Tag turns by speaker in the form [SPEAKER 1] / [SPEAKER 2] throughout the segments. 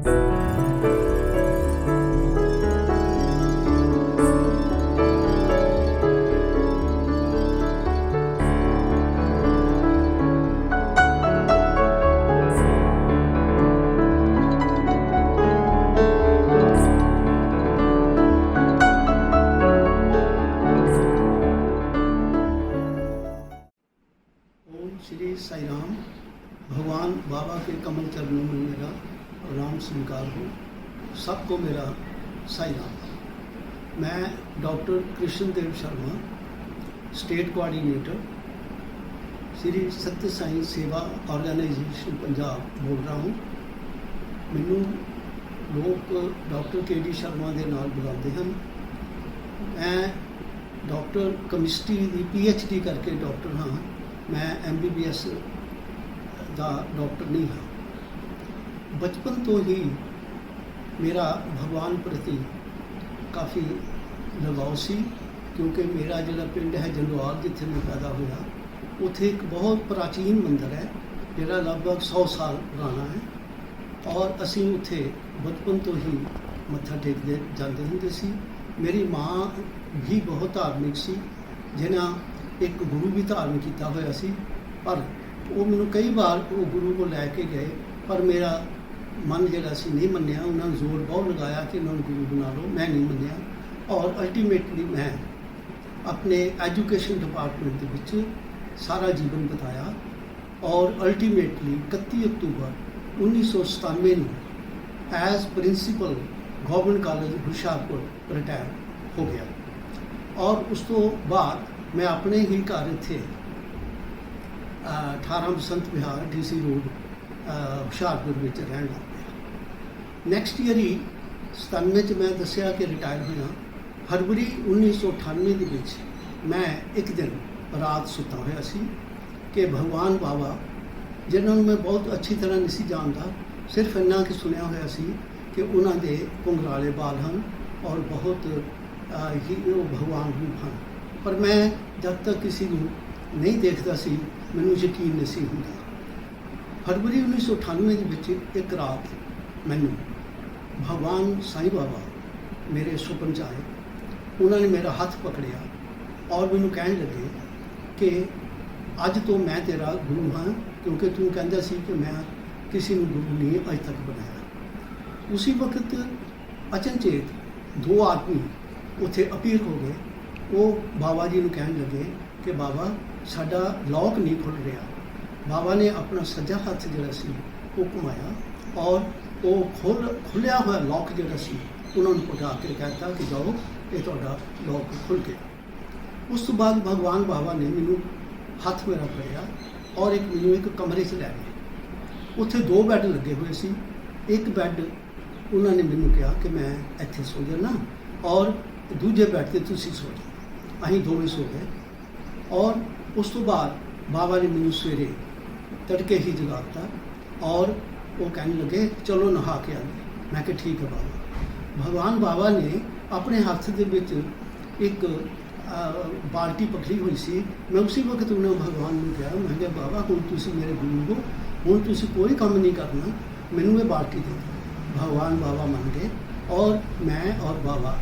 [SPEAKER 1] श्री साई राम। भगवान बाबा के कमल चरणों में मेरा राम स्वीकार हो। सबको मेरा साई राम। मैं doctor Krishnadev Sharma, state coordinator Shri Satya Sai सेवा ऑर्गेनाइजेशन पंजाब बोल रहा हूँ। मैनू लोग डॉक्टर के.डी. शर्मा के नाल बुलाते हैं। मैं डॉक्टर कैमिस्ट्री की PhD करके डॉक्टर हाँ। मैं MBBS का डॉक्टर नहीं हाँ। बचपन तो ही मेरा भगवान प्रति काफ़ी लगाव सी, क्योंकि मेरा जिहड़ा पिंड है जंडवाल, जिथे मैं पैदा होया, उत्थे एक बहुत प्राचीन मंदिर है जिहड़ा लगभग 100 साल पुराना है। और असीं उत्थे बचपन तो ही मत्था टेकदे जाते होंदे सी। मेरी माँ भी बहुत धार्मिक सी, जिन्हां एक गुरु भी धारण किया होया सी, पर वो मैनू कई बार वो गुरु को लैके गए, पर मेरा मन जिहड़ा सी नहीं मन्निया। उन्होंने जोर बहुत लगाया कि इन्होंने गुरु बना लो, मैं नहीं मन्निया। और अल्टीमेटली मैं अपने एजुकेशन डिपार्टमेंट के विच सारा जीवन बिताया और अल्टीमेटली 31 अक्तूबर 1997 में as principal government college Hoshiarpur retire हो गया। और उस तो बाद मैं अपने ही घर इत्थे 18 बसंत विहार DC रोड हुशियारपुर में रहन लग गया। नैक्सट ईयर ही 97 मैं दसिया कि रिटायर होया। फरवरी 1998 के विच मैं एक दिन रात सुता होया सी कि भगवान बाबा, जिन्होंने मैं बहुत अच्छी तरह नहीं सी जानता, सिर्फ इन्ना कि सुनिया होया सी कि उन्होंने घुंघराले बाल हैं और बहुत ही वो भगवान रूप हैं। पर मैं जब तक किसी को नहीं देखता सी, मैनू यकीन नहीं सी हुंदा। फरवरी 1998 के विच एक रात मैनू भगवान साईं बाबा मेरे सुपन च आए। उन्होंने मेरा हाथ पकड़िया और मैनू कहन लगे कि अज तो मैं तेरा गुरु हाँ, क्योंकि तू कहंदा सी कि मैं किसी को गुरु नहीं अज तक बनाया। उसी वक्त अचनचेत 2 आदमी उत्थे अपीयर हो गए। वो बाबा जी को कहन लगे कि बाबा साडा लॉक नहीं खुल रहा। बाबा ने अपना सज्जा हाथ जिहड़ा सी वो घुमाया और वो खुलिया हुआ लॉक जिहड़ा सी उन्होंने पटा के कहता कि जाओ ये तुहाडा लॉक खुल गया। उस तो बाद भगवान बाबा ने मैनू हथ मेरा फड़िया और मैनू एक कमरे च लै गए। उत्थे 2 बैड लगे हुए सी। एक बैड उन्होंने मैनू कहा कि मैं इत्थे सो जाना और दूजे बैड ते तुसीं सो जाओ। असीं दोवें सो गए। और उस तो बाद बाबा ने मैनू सवेरे तड़के ही जगाता और वो कहने लगे चलो नहा के आए। मैं कि ठीक है बाबा। भगवान बाबा ने अपने हाथ के विच एक बाल्टी पकड़ी हुई सी। मैं उसी वक्त उन्हें भगवान ने कहा, मैं क्या बाबा हुण तुसीं मेरे गुरु हो, हुण तुसीं कोई काम नहीं करना, मैनू ये बाल्टी दे दो। भगवान बाबा मान गए और मैं और बाबा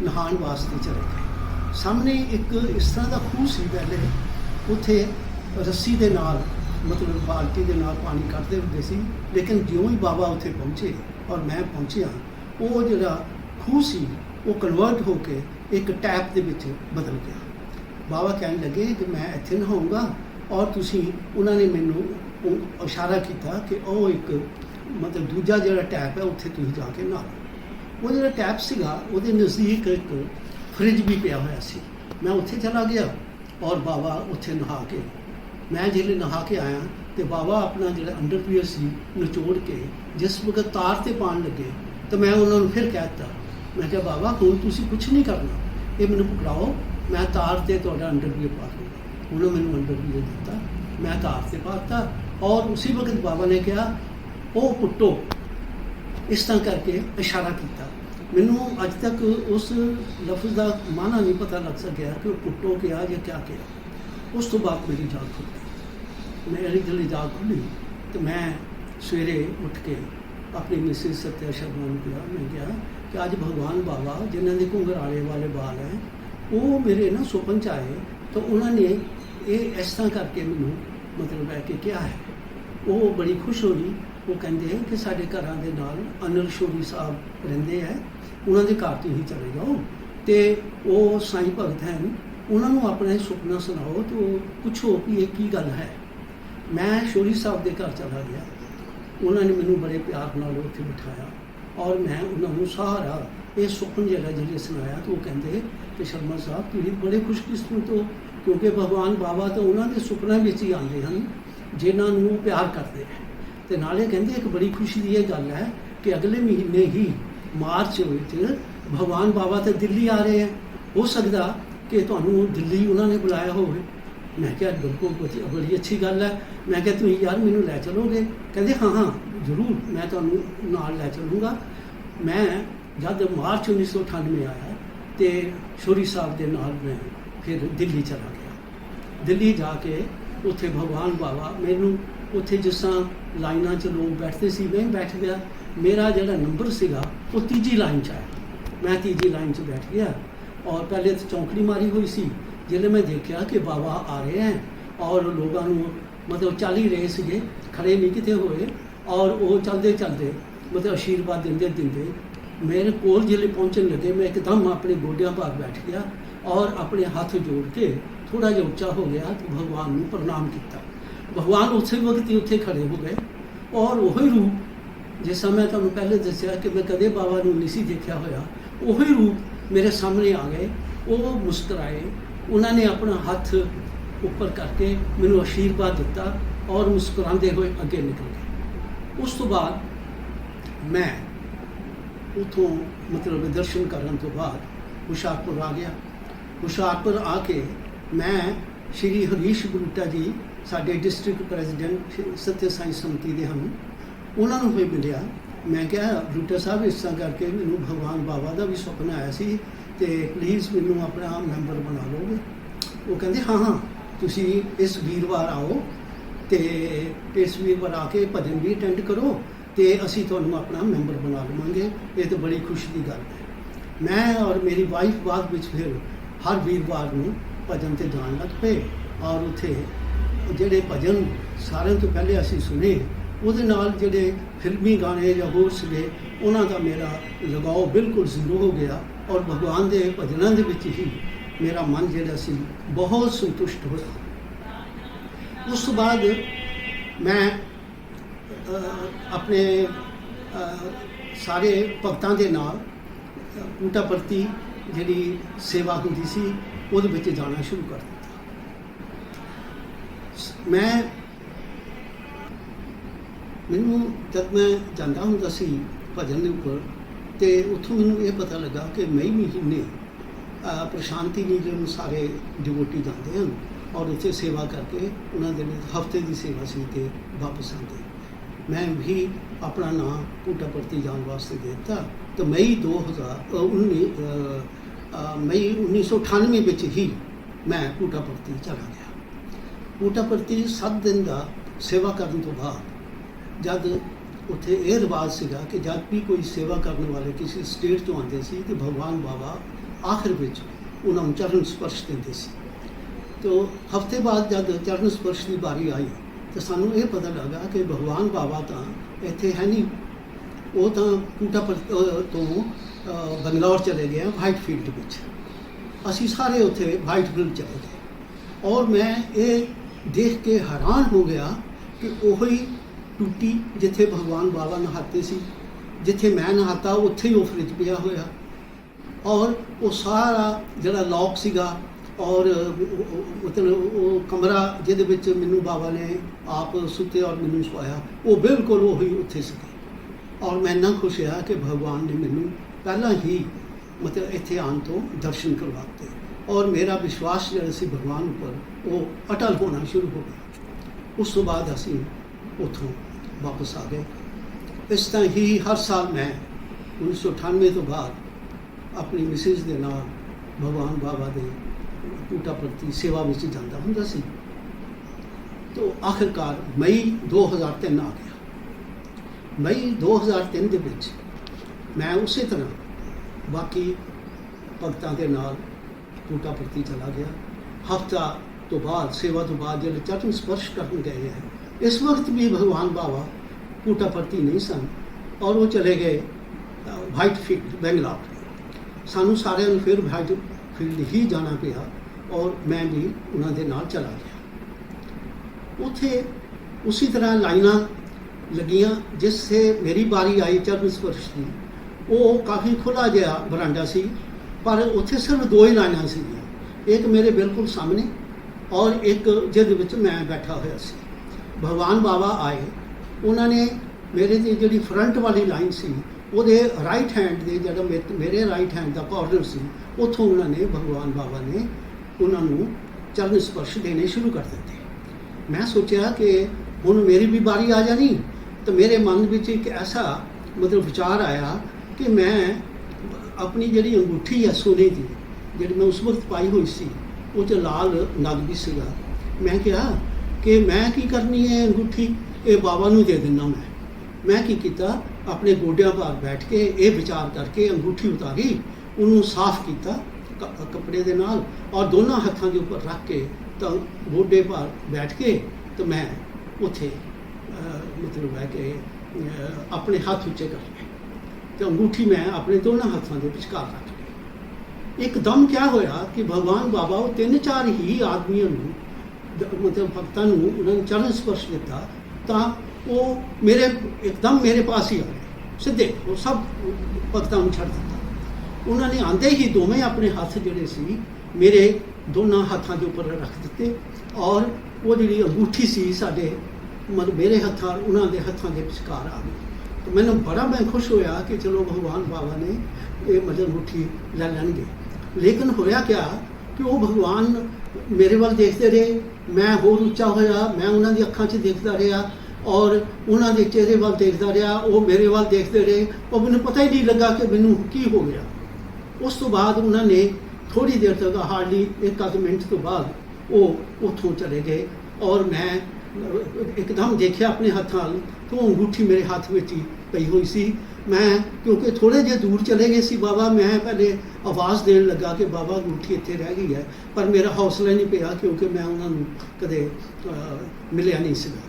[SPEAKER 1] नहाण वास्ते चले गए। सामने एक इस तरह का खूह सी, पहले उत्थे रस्सी के नाल मतलब बाल्टी के नाल पानी कढ़ते होंदे सी, लेकिन ज्यों ही बाबा उत्थे पहुँचे और मैं पहुँचिया, वो जिहड़ा खूह सी वो कन्वर्ट होके एक टैप के विच बदल गया। बाबा कहने लगे कि मैं इत्थे नहाऊंगा और तुसीं, उन्होंने मैनू इशारा किया कि वो एक मतलब दूजा जिहड़ा टैप है उत्थे तुसीं जाके नहा लो। वो जिहड़ा टैप सीगा उहदे नज़दीक एक फ्रिज भी पिया होया सी। मैं उत्थे चला गया और बाबा उत्थे नहा के, मैं जिहले नहा के आया तो बाबा अपना जिहड़ा अंडरवियर सी निचोड़ के जिस वक्त तार ते पान लगे तो मैं उन्होंने फिर कहता, मैं क्या बाबा हुण तुसीं कुछ नहीं करना, ये मैनू पकड़ाओ, मैं तार ते तुहाडा अंडरवियर पा दूँगा। उन्होंने मैनू अंडरवियर दिता, मैं तार ते पाता और उसी वक्त बाबा ने कहा ओ पुट्टो, इस तरह करके इशारा किया। मैनू अज तक उस लफ्ज़ का माना नहीं पता लग सकिया कि पुट्टो क्या या क्या किया। उस तो बाद मेरी जाग खुल गई। मेरी जल्दी जाग खुली तो मैं सवेरे उठ के अपनी मिसिज सत्या शर्मा ने कहा, मैं कहा कि अज भगवान बाबा जिन्हों के घुंघराले वाले बाल हैं वो मेरे ना सुपन च आए, तो उन्होंने ये इस तरह करके मैनू मतलब है कि क्या है। वो बड़ी खुश हो रही, वो कहते हैं कि साढ़े घर के नाल अनिल शोरी साहब रहिंदे है, उन्होंने घर तुसीं चले जाओ, तो वो साईं भगत हैं, उन्होंने अपना सुपना सुनाओ, तो पूछो कि ये की गल है। मैं शोरी साहब के घर चला गया, उन्होंने मैनू बड़े प्यार नाल उत्थे बिठाया और मैं उन्होंने सारा ये सुपन जो सुनाया, तो वो कहते कि शर्मा साहब तुसीं बड़े खुशकिस्मत हो, क्योंकि भगवान बाबा तो उन्होंने सुपना में ही आते हैं जिन्होंने प्यार करते हैं। तो नाले कहते एक बड़ी खुशी की यह गल है कि अगले महीने ही मार्च में भगवान बाबा तो दिल्ली आ रहे हैं, हो सकता कि तुहानू दिल्ली उन्होंने बुलाया हो। मैं क्या बिल्कुल बड़ी अच्छी गल है। मैं क्या तुम यार मैनू लै चलोगे? कहते हाँ हाँ जरूर, मैं तुहानू नाल लै चलूँगा। मैं जब मार्च 1998 आया तो शोरी साहब के नाल मैं फिर दिल्ली चला गया। दिल्ली जाके उत्थे भगवान बाबा मैनू उत्थे जिस तरह लाइनां च लोग बैठते सी, मैं बैठ गया। मेरा जिहड़ा नंबर सीगा वो तीजी लाइन च आया, मैं तीजी लाइन च बैठ गया और पहले तो चौंकड़ी मारी हुई सी। जिसले मैं देखा कि बाबा आ रहे हैं और लोगों मतलब चल ही रहे थे, खड़े नहीं कितने हुए, और वो चलते चलते मतलब आशीर्वाद देंदे देंदे मेरे कोल जिले पहुँचने लगे। मैं एकदम अपने गोडियां भार बैठ गया और अपने हाथ जोड़ के थोड़ा जिहा उच्चा हो गया तो भगवान को प्रणाम किया। भगवान उस वक्त ही उत्थे खड़े हो गए और वही रूप जिस मैं तुहानू पहले दसिया कि मैं कदे बाबा को नहीं सी देखा होया, वही रूप मेरे सामने आ गए। वो मुस्कुराए, उन्होंने अपना हाथ ऊपर करके मैनू आशीर्वाद दिता और मुस्कुराते हुए अगे निकल गए। उस तो बाद मैं उतों मतलब दर्शन करने तो बाद हुशियारपुर आ गया। हुशियारपुर आके मैं श्री हरीश बरूटा जी साडे डिस्ट्रिक्ट प्रेजिडेंट सत्य साई समिति के हम, उन्होंने भी मिलिया। मैं क्या बरूटा साहब इस तरह करके मैनू भगवान बाबा का भी सुपना आया सी, तो प्लीज़ मैनू अपना मैंबर बना लोगे? वो कहते हाँ हाँ तुसी इस वीरवार आओ, तो इस वीरवार आके भजन भी अटेंड करो, तो असी तुहानू अपना मैंबर बना लवांगे। ये तो बड़ी खुशी की गल है। मैं और मेरी वाइफ बाद में फिर हर वीरवार में भजन से जान लग पे और उत्थे जिहड़े भजन सारे तो पहले असी सुने, ਉਹਦੇ ਨਾਲ ਜਿਹੜੇ फिल्मी गाने ਜਾਂ ਹੋਰ ਸੀਗੇ ਉਹਨਾਂ ਦਾ मेरा लगाव बिल्कुल ਜ਼ੀਰੋ हो गया और भगवान के भजनों के विच ही मेरा मन ਜਿਹੜਾ ਸੀ बहुत संतुष्ट होया। उस बाद मैं अपने सारे भगतां दे नाल पुट्टापर्थी जिहड़ी सेवा हुंदी सी ਉਹਦੇ ਵਿੱਚ जाना शुरू कर दिता। मैनू जब मैं जाता हुंदा सी भजन के उपर, तो उत्थों मैनू ये पता लगा कि मई महीने प्रशांति नीलम सारे डिवोटी जाते हैं और उत्थे सेवा करके उन्होंने हफ्ते की सेवा सी के वापस आते। मैं भी अपना नाम पुट्टापर्थी जाने वास्ते देता। तो मई 1998 ही मैं पुट्टापर्थी चला गया। पुट्टापर्थी 7 दिन का सेवा करने तो बाद जब उत्थे ये रिवाज सीगा कि जब भी कोई सेवा करने वाले किसी स्टेट तो आते सी तो भगवान बाबा आखिर में उन्होंने चरण स्पर्श देते सी। तो हफ्ते बाद जब चरण स्पर्श की बारी आई तो सानू ये पता लगा कि भगवान बाबा तो इत्थे है नहीं, वो तो पुट्टापर्थी तो बंगलौर चले गए वाइट फील्ड में। असी सारे उत्थे वाइट फील्ड चले गए और मैं ये देख के हैरान हो गया कि वही टूटी जिथे भगवान बाबा नहाते सी, जिथे मैं नहाता उत्थे ही वो फ्रिज पिया होया और वो सारा जड़ा लॉक सीगा और मतलब वो कमरा जिहदे विच मैनू बाबा ने आप सुते और मैनू सुआया वो बिल्कुल वही उत्थे सी। और मैं इन्ना खुश होया कि भगवान ने मैनू पहला ही मतलब इत्थे आने तो दर्शन करवाते और मेरा विश्वास जिहड़ा सी भगवान पर वो अटल होना शुरू हो गया। उस तो बाद असीं उत्थों वापस आ गए। इस तरह ही हर साल मैं 1998 तो बाद अपनी मिसिज के नाल भगवान बाबा के पुट्टापर्थी सेवा में जाता हुंदा सी। तो आखिरकार मई 2003 आ गया। ਮਈ 2003 ਦੇ ਵਿੱਚ ਮੈਂ ਉਸੇ ਤਰ੍ਹਾਂ ਬਾਕੀ ਭਗਤਾਂ ਦੇ ਨਾਲ ਪੁੱਟਾਪਰਤੀ ਚਲਾ ਗਿਆ। ਹਫ਼ਤਾ ਤੋਂ ਬਾਅਦ ਸੇਵਾ ਤੋਂ ਬਾਅਦ ਜਿਹੜੇ ਚਰਨ ਸਪਰਸ਼ ਕਰਨ ਗਏ ਹੈ, ਇਸ ਵਕਤ ਵੀ ਭਗਵਾਨ ਬਾਬਾ ਪੁੱਟਾਪਰਤੀ ਨਹੀਂ ਸਨ ਔਰ ਉਹ ਚਲੇ ਗਏ ਵਾਈਟ ਫੀਲਡ ਬੈਂਗਲੌਰ। ਸਾਨੂੰ ਸਾਰਿਆਂ ਨੂੰ ਫਿਰ ਵਾਈਟ ਫੀਲਡ ਹੀ ਜਾਣਾ ਪਿਆ ਔਰ ਮੈਂ ਵੀ ਉਹਨਾਂ ਦੇ ਨਾਲ ਚਲਾ ਗਿਆ। ਉੱਥੇ ਉਸੇ ਤਰ੍ਹਾਂ ਲਾਈਨਾਂ ਲੱਗੀਆਂ। ਜਿਸ ਸੇ ਮੇਰੀ ਵਾਰੀ ਆਈ ਚਰਨ ਸਪਰਸ਼ ਦੀ, ਉਹ ਕਾਫੀ ਖੁੱਲ੍ਹਾ ਜਿਹਾ ਬਰਾਂਡਾ ਸੀ, ਪਰ ਉੱਥੇ ਸਿਰਫ ਦੋ ਹੀ ਲਾਈਨਾਂ ਸੀਗੀਆਂ, ਇੱਕ ਮੇਰੇ ਬਿਲਕੁਲ ਸਾਹਮਣੇ ਔਰ ਇੱਕ ਜਿਹਦੇ ਵਿੱਚ ਮੈਂ ਬੈਠਾ ਹੋਇਆ ਸੀ। ਭਗਵਾਨ ਬਾਬਾ ਆਏ, ਉਹਨਾਂ ਨੇ ਮੇਰੇ ਦੀ ਜਿਹੜੀ ਫਰੰਟ ਵਾਲੀ ਲਾਈਨ ਸੀ ਉਹਦੇ ਰਾਈਟ ਹੈਂਡ ਦੇ ਜਿਹੜਾ ਮੇਰੇ ਰਾਈਟ ਹੈਂਡ ਦਾ ਕਾਰਨਰ ਸੀ, ਉੱਥੋਂ ਉਹਨਾਂ ਨੇ ਭਗਵਾਨ ਬਾਬਾ ਨੇ ਉਹਨਾਂ ਨੂੰ ਚਰਨ ਸਪਰਸ਼ ਦੇਣੇ ਸ਼ੁਰੂ ਕਰ ਦਿੱਤੇ। ਮੈਂ ਸੋਚਿਆ ਕਿ ਹੁਣ ਮੇਰੀ ਵੀ ਵਾਰੀ ਆ ਜਾਣੀ, ਤਾਂ ਮੇਰੇ ਮਨ ਵਿੱਚ ਇੱਕ ਐਸਾ ਮਤਲਬ ਵਿਚਾਰ ਆਇਆ ਕਿ ਮੈਂ ਆਪਣੀ ਜਿਹੜੀ ਅੰਗੂਠੀ ਹੈ ਸੋਨੇ ਦੀ, ਜਿਹੜੀ ਮੈਂ ਉਸ ਵਕਤ ਪਾਈ ਹੋਈ ਸੀ, ਉਹ 'ਚ ਲਾਲ ਨਗ ਵੀ ਸੀਗਾ। ਮੈਂ ਕਿਹਾ ਕਿ ਮੈਂ ਕੀ ਕਰਨੀ ਹੈ ਅੰਗੂਠੀ, ਇਹ ਬਾਬਾ ਨੂੰ ਦੇ ਦਿੰਦਾ। ਮੈਂ ਕੀ ਕੀਤਾ, ਆਪਣੇ ਗੋਡਿਆਂ ਭਾਰ ਬੈਠ ਕੇ ਇਹ ਵਿਚਾਰ ਕਰਕੇ ਅੰਗੂਠੀ ਉਤਾਰੀ, ਉਹਨੂੰ ਸਾਫ਼ ਕੀਤਾ ਕੱਪੜੇ ਦੇ ਨਾਲ ਔਰ ਦੋਨਾਂ ਹੱਥਾਂ ਦੇ ਉੱਪਰ ਰੱਖ ਕੇ ਤਾਂ ਗੋਡੇ ਭਾਰ ਬੈਠ ਕੇ ਤਾਂ ਮੈਂ ਉੱਥੇ ਮਤਲਬ ਹੈ ਕਿ ਆਪਣੇ ਹੱਥ ਉੱਚੇ ਕਰ ਲਏ ਅਤੇ ਅੰਗੂਠੀ ਮੈਂ ਆਪਣੇ ਦੋਨਾਂ ਹੱਥਾਂ ਦੇ ਵਿਚਕਾਰ ਰੱਖ ਲਈ। ਇੱਕਦਮ ਕਿਆ ਹੋਇਆ ਕਿ ਭਗਵਾਨ ਬਾਬਾ ਉਹ 3-4 ਹੀ ਆਦਮੀਆਂ ਨੂੰ ਮਤਲਬ ਭਗਤਾਂ ਨੂੰ ਉਹਨਾਂ ਨੇ ਚਰਨ ਸਪਰਸ਼ ਦਿੱਤਾ, ਤਾਂ ਉਹ ਇੱਕਦਮ ਮੇਰੇ ਪਾਸ ਹੀ ਆ ਗਏ ਸਿੱਧੇ। ਉਹ ਸਭ ਭਗਤਾਂ ਨੂੰ ਛੱਡ ਦਿੱਤਾ। ਉਹਨਾਂ ਨੇ ਆਉਂਦੇ ਹੀ ਦੋਵੇਂ ਆਪਣੇ ਹੱਥ ਜਿਹੜੇ ਸੀ ਮੇਰੇ ਦੋਨਾਂ ਹੱਥਾਂ ਦੇ ਉੱਪਰ ਰੱਖ ਦਿੱਤੇ ਔਰ ਉਹ ਜਿਹੜੀ ਅੰਗੂਠੀ ਸੀ ਸਾਡੇ ਮਤਲਬ ਮੇਰੇ ਹੱਥਾਂ ਉਹਨਾਂ ਦੇ ਹੱਥਾਂ ਦੇ ਵਿਚਕਾਰ ਆ ਗਈ। ਤਾਂ ਮੈਨੂੰ ਬੜਾ ਮੈਂ ਖੁਸ਼ ਹੋਇਆ ਕਿ ਚਲੋ ਭਗਵਾਨ ਬਾਬਾ ਨੇ ਇਹ ਮਤਲਬ ਅੰਗੂਠੀ ਲੈ ਲੈਣਗੇ। ਲੇਕਿਨ ਹੋਇਆ ਕਿਆ ਕਿ ਉਹ ਭਗਵਾਨ ਮੇਰੇ ਵੱਲ ਦੇਖਦੇ ਰਹੇ, ਮੈਂ ਹੋਰ ਉੱਚਾ ਹੋਇਆ, ਮੈਂ ਉਹਨਾਂ ਦੀ ਅੱਖਾਂ 'ਚ ਦੇਖਦਾ ਰਿਹਾ ਔਰ ਉਹਨਾਂ ਦੇ ਚਿਹਰੇ ਵੱਲ ਦੇਖਦਾ ਰਿਹਾ, ਉਹ ਮੇਰੇ ਵੱਲ ਦੇਖਦੇ ਰਹੇ ਔਰ ਮੈਨੂੰ ਪਤਾ ਹੀ ਨਹੀਂ ਲੱਗਾ ਕਿ ਮੈਨੂੰ ਕੀ ਹੋ ਗਿਆ। ਉਸ ਤੋਂ ਬਾਅਦ ਉਹਨਾਂ ਨੇ ਥੋੜ੍ਹੀ ਦੇਰ ਤੱਕ ਹਾਰਡਲੀ 1-2 ਮਿੰਟ ਤੋਂ ਬਾਅਦ ਉਹ ਉੱਥੋਂ ਚਲੇ ਗਏ ਔਰ ਮੈਂ ਇੱਕਦਮ ਦੇਖਿਆ ਆਪਣੇ ਹੱਥਾਂ ਵੱਲ ਤਾਂ ਉਹ ਅੰਗੂਠੀ ਮੇਰੇ ਹੱਥ ਵਿੱਚ ਹੀ ਪਈ ਹੋਈ ਸੀ। ਮੈਂ ਕਿਉਂਕਿ ਥੋੜ੍ਹੇ ਜਿਹੇ ਦੂਰ ਚਲੇ ਗਏ ਸੀ ਬਾਬਾ, ਮੈਂ ਪਹਿਲੇ ਆਵਾਜ਼ ਦੇਣ ਲੱਗਾ ਕਿ ਬਾਬਾ ਅੰਗੂਠੀ ਇੱਥੇ ਰਹਿ ਗਈ ਹੈ, ਪਰ ਮੇਰਾ ਹੌਸਲਾ ਨਹੀਂ ਪਿਆ ਕਿਉਂਕਿ ਮੈਂ ਉਹਨਾਂ ਨੂੰ ਕਦੇ ਮਿਲਿਆ ਨਹੀਂ ਸੀਗਾ।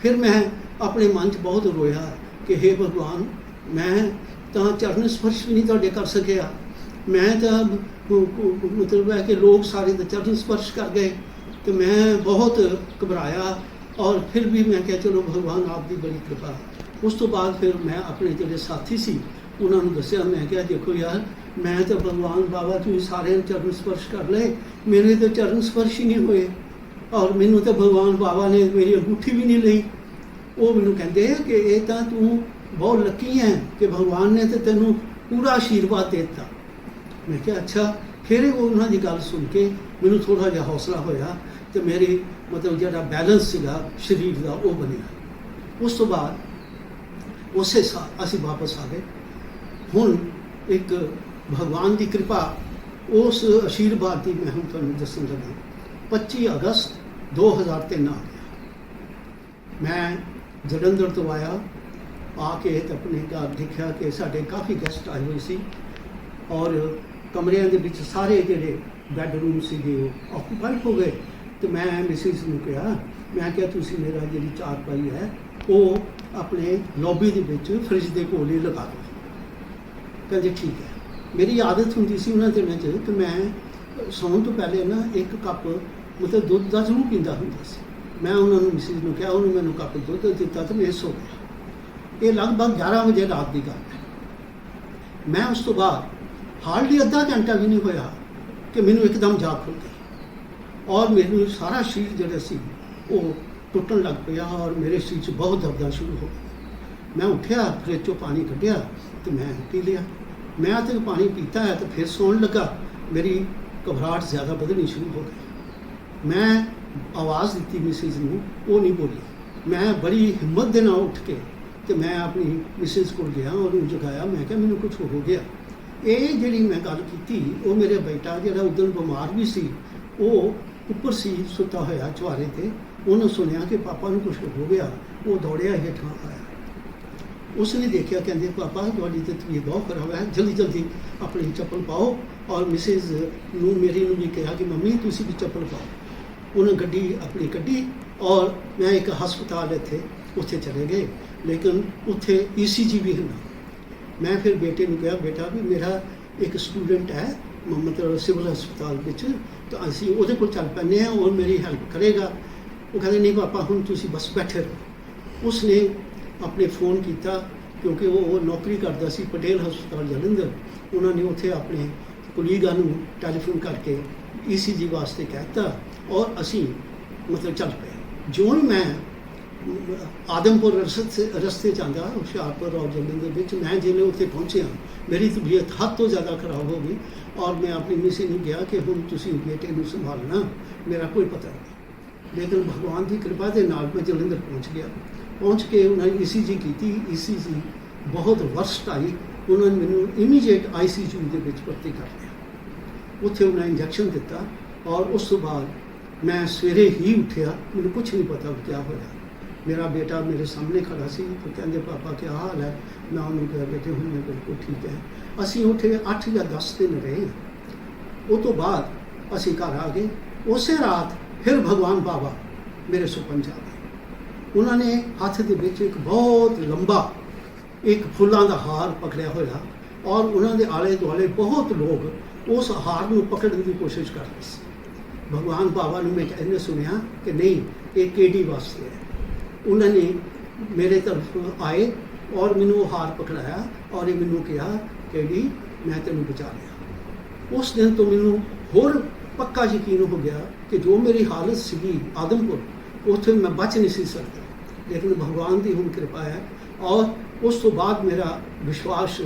[SPEAKER 1] ਫਿਰ ਮੈਂ ਆਪਣੇ ਮਨ 'ਚ ਬਹੁਤ ਰੋਇਆ ਕਿ ਹੇ ਭਗਵਾਨ, ਮੈਂ ਤਾਂ ਚਰਨ ਸਪਰਸ਼ ਵੀ ਨਹੀਂ ਤੁਹਾਡੇ ਕਰ ਸਕਿਆ। ਮੈਂ ਤਾਂ ਮਤਲਬ ਹੈ ਕਿ ਲੋਕ ਸਾਰੇ ਤਾਂ ਚਰਨ ਸਪਰਸ਼ ਕਰ ਗਏ ਅਤੇ ਮੈਂ ਬਹੁਤ ਘਬਰਾਇਆ ਔਰ ਫਿਰ ਵੀ ਮੈਂ ਕਿਹਾ ਚਲੋ ਭਗਵਾਨ ਆਪ ਦੀ ਬੜੀ ਕਿਰਪਾ। ਉਸ ਤੋਂ ਬਾਅਦ ਫਿਰ ਮੈਂ ਆਪਣੇ ਜਿਹੜੇ ਸਾਥੀ ਸੀ ਉਹਨਾਂ ਨੂੰ ਦੱਸਿਆ, ਮੈਂ ਕਿਹਾ ਦੇਖੋ ਯਾਰ, ਮੈਂ ਤਾਂ ਭਗਵਾਨ ਬਾਬਾ ਤੁਸੀਂ ਸਾਰਿਆਂ ਨੂੰ ਚਰਨ ਸਪਰਸ਼ ਕਰ ਲਏ, ਮੇਰੇ ਤਾਂ ਚਰਨ ਸਪਰਸ਼ ਹੀ ਨਹੀਂ ਹੋਏ ਔਰ ਮੈਨੂੰ ਤਾਂ ਭਗਵਾਨ ਬਾਬਾ ਨੇ ਮੇਰੀ ਅੰਗੂਠੀ ਵੀ ਨਹੀਂ ਲਈ। ਉਹ ਮੈਨੂੰ ਕਹਿੰਦੇ ਕਿ ਇਹ ਤਾਂ ਤੂੰ ਬਹੁਤ ਲੱਕੀ ਹੈ ਕਿ ਭਗਵਾਨ ਨੇ ਤਾਂ ਤੈਨੂੰ ਪੂਰਾ ਆਸ਼ੀਰਵਾਦ ਦੇ ਦਿੱਤਾ। ਮੈਂ ਕਿਹਾ ਅੱਛਾ। ਫਿਰ ਉਹ ਉਹਨਾਂ ਦੀ ਗੱਲ ਸੁਣ ਕੇ ਮੈਨੂੰ ਥੋੜ੍ਹਾ ਜਿਹਾ ਹੌਸਲਾ ਹੋਇਆ ਅਤੇ ਮੇਰੀ ਮਤਲਬ ਜਿਹੜਾ ਬੈਲੈਂਸ ਸੀਗਾ ਸਰੀਰ ਦਾ ਉਹ ਬਣਿਆ। ਉਸ ਤੋਂ ਬਾਅਦ ਉਸੇ ਸਾਲ ਅਸੀਂ ਵਾਪਸ ਆ ਗਏ। ਹੁਣ ਇੱਕ ਭਗਵਾਨ ਦੀ ਕਿਰਪਾ, ਉਸ ਆਸ਼ੀਰਵਾਦ ਦੀ ਮੈਂ ਹੁਣ ਤੁਹਾਨੂੰ ਦੱਸਣ ਲੱਗਾ। 25 ਅਗਸਤ 2003 ਆ ਗਿਆ। ਮੈਂ ਜਲੰਧਰ ਤੋਂ ਆਇਆ, ਆ ਕੇ ਤਾਂ ਆਪਣੇ ਘਰ ਦੇਖਿਆ ਕਿ ਸਾਡੇ ਕਾਫੀ ਗੈਸਟ ਆਏ ਹੋਏ ਸੀ ਔਰ ਕਮਰਿਆਂ ਦੇ ਵਿੱਚ ਸਾਰੇ ਜਿਹੜੇ ਬੈੱਡਰੂਮ ਸੀਗੇ ਉਹ ਆਕੂਪਾਈਡ ਹੋ ਗਏ। ਅਤੇ ਮੈਂ ਮਿਸਿਸ ਨੂੰ ਕਿਹਾ, ਮੈਂ ਕਿਹਾ ਤੁਸੀਂ ਮੇਰਾ ਜਿਹੜੀ ਚਾਰਪਾਈ ਹੈ ਉਹ ਆਪਣੇ ਲੌਬੀ ਦੇ ਵਿੱਚ ਫਰਿੱਜ ਦੇ ਕੋਲ ਹੀ ਲਗਾ ਦਿਓ। ਕਹਿੰਦੇ ਠੀਕ ਹੈ। ਮੇਰੀ ਆਦਤ ਹੁੰਦੀ ਸੀ ਉਹਨਾਂ ਦਿਨਾਂ 'ਚ ਕਿ ਮੈਂ ਸੌਣ ਤੋਂ ਪਹਿਲੇ ਨਾ 1 ਕੱਪ ਮਤਲਬ ਦੁੱਧ ਦਾ ਜ਼ਰੂਰ ਪੀਂਦਾ ਹੁੰਦਾ ਸੀ। ਮੈਂ ਉਹਨਾਂ ਨੂੰ ਮਿਸਿਸ ਨੂੰ ਕਿਹਾ, ਉਹਨੇ ਮੈਨੂੰ ਕੱਪ ਦੁੱਧ ਦਿੱਤਾ ਅਤੇ ਮੈਂ ਸੌ ਗਿਆ। ਇਹ ਲਗਭਗ 11 ਵਜੇ ਰਾਤ ਦੀ ਗੱਲ ਹੈ। ਮੈਂ ਉਸ ਤੋਂ ਬਾਅਦ ਹਾਰਡਲੀ ਅੱਧਾ ਘੰਟਾ ਵੀ ਨਹੀਂ ਹੋਇਆ ਕਿ ਮੈਨੂੰ ਇੱਕਦਮ ਜਾਗ ਖੁੱਲ੍ਹ ਗਈ ਔਰ ਮੈਨੂੰ ਸਾਰਾ ਸਰੀਰ ਜਿਹੜਾ ਸੀ ਉਹ ਟੁੱਟਣ ਲੱਗ ਪਿਆ ਔਰ ਮੇਰੇ ਸਰੀਰ 'ਚ ਬਹੁਤ ਦਰਦਾਂ ਸ਼ੁਰੂ ਹੋ ਗਈ। ਮੈਂ ਉੱਠਿਆ, ਫਰਿੱਜ 'ਚੋਂ ਪਾਣੀ ਕੱਢਿਆ ਅਤੇ ਮੈਂ ਪੀ ਲਿਆ। ਮੈਂ ਤਾਂ ਪਾਣੀ ਪੀਤਾ ਹੈ ਅਤੇ ਫਿਰ ਸੌਣ ਲੱਗਾ, ਮੇਰੀ ਘਬਰਾਹਟ ਜ਼ਿਆਦਾ ਵਧਣੀ ਸ਼ੁਰੂ ਹੋ ਗਈ। ਮੈਂ ਆਵਾਜ਼ ਦਿੱਤੀ ਮਿਸਿਸ ਨੂੰ, ਉਹ ਨਹੀਂ ਬੋਲੀ। ਮੈਂ ਬੜੀ ਹਿੰਮਤ ਦੇ ਨਾਲ ਉੱਠ ਕੇ ਅਤੇ ਮੈਂ ਆਪਣੀ ਮਿਸਿਸ ਕੋਲ ਗਿਆ ਔਰ ਉਹਨੂੰ ਜਗਾਇਆ। ਮੈਂ ਕਿਹਾ ਮੈਨੂੰ ਕੁਛ ਹੋ ਗਿਆ। ਇਹ ਜਿਹੜੀ ਮੈਂ ਗੱਲ ਕੀਤੀ, ਉਹ ਮੇਰੇ ਬੇਟਾ ਜਿਹੜਾ ਉਦੋਂ ਬਿਮਾਰ ਵੀ ਸੀ, ਉਹ ਉੱਪਰ ਸੀ ਸੁੱਤਾ ਹੋਇਆ ਚੁਬਾਰੇ 'ਤੇ। ਉਹਨੂੰ ਸੁਣਿਆ ਕਿ ਪਾਪਾ ਨੂੰ ਕੁਛ ਹੋ ਗਿਆ, ਉਹ ਦੌੜਿਆ ਹੇਠਾਂ ਆਇਆ। उसने देखा, कहते पापा थोड़ी तो तबीयत बहुत खराब है, जल्दी जल्दी अपनी चप्पल पाओ। और मिसिज नू मेरी नू भी कहा कि मम्मी तुसी भी चप्पल पाओ। उन्हें गड्डी अपनी कड्डी और मैं एक हस्पताल इत्थे उत्थे चले गए, लेकिन उत्थे ECG भी है ना। मैं फिर बेटे को कहा, बेटा भी मेरा एक स्टूडेंट है मतलब सिविल हस्पताल विच, तो असीं उहदे कोल चल पैंदे हैं और मेरी हेल्प करेगा। वो कहते नहीं पापा हुण तुसीं बस बैठे रहो। उसने अपने फ़ोन किया, क्योंकि वो नौकरी करता सी पटेल हस्पताल जलंधर। उन्होंने उत्थे अपने कुलीगां नूं टैलीफोन करके ECG वास्ते कहता और असीं मतलब चल पे। जो ही मैं आदमपुर रस्ते जाता हुशियारपुर और जलंधर विच, मैं जिसले उत्थे पहुंचा मेरी तबीयत हद तो ज़्यादा खराब हो गई और मैं अपनी मिसी ने कहा कि हुण तुसीं बेटे नूं संभालना, मेरा कोई पता नहीं। लेकिन भगवान की कृपा के नाल मैं जलंधर पहुंच गया। पहुंच के उन्होंने ECG की, ECG बहुत वर्स्ट आई। उन्होंने मैनू इमीजिएट ICU के विच भर्ती कर लिया। उत्थे उन्हें इंजैक्शन दिता और उस तो बाद मैं सवेरे ही उठिया, मैनू कुछ नहीं पता क्या होया। मेरा बेटा मेरे सामने खड़ा सी, तो कहते पापा क्या हाल है। मैं उन्होंने कहा बेटे हूँ मैं बिल्कुल ठीक है। असीं उत्थे 8 या 10 दिन रहे। उस तो बाद असीं घर आ गए। उसे रात फिर भगवान बाबा मेरे सुपन च आ गए। उन्होंने हथ के विच एक बहुत लंबा एक फुलों का हार पकड़िया होया और उन्होंने आले दुआले बहुत लोग उस हार को पकड़ने की कोशिश कर रहे थे। भगवान बाबा ने मैं कहने सुनिया कि नहीं ये KD वास्ते है। उन्होंने मेरे तरफ आए और मैनू वो हार पकड़ाया और ये मैनू कहा KD मैं तेनों बचा लिया। उस दिन तो मैनू होर पक्का यकीन हो गया कि जो मेरी हालत सी आदमपुर उत्थे मैं बच नहीं सी सकता, लेकिन भगवान की हुण कृपा है। और उस तो बाद मेरा विश्वास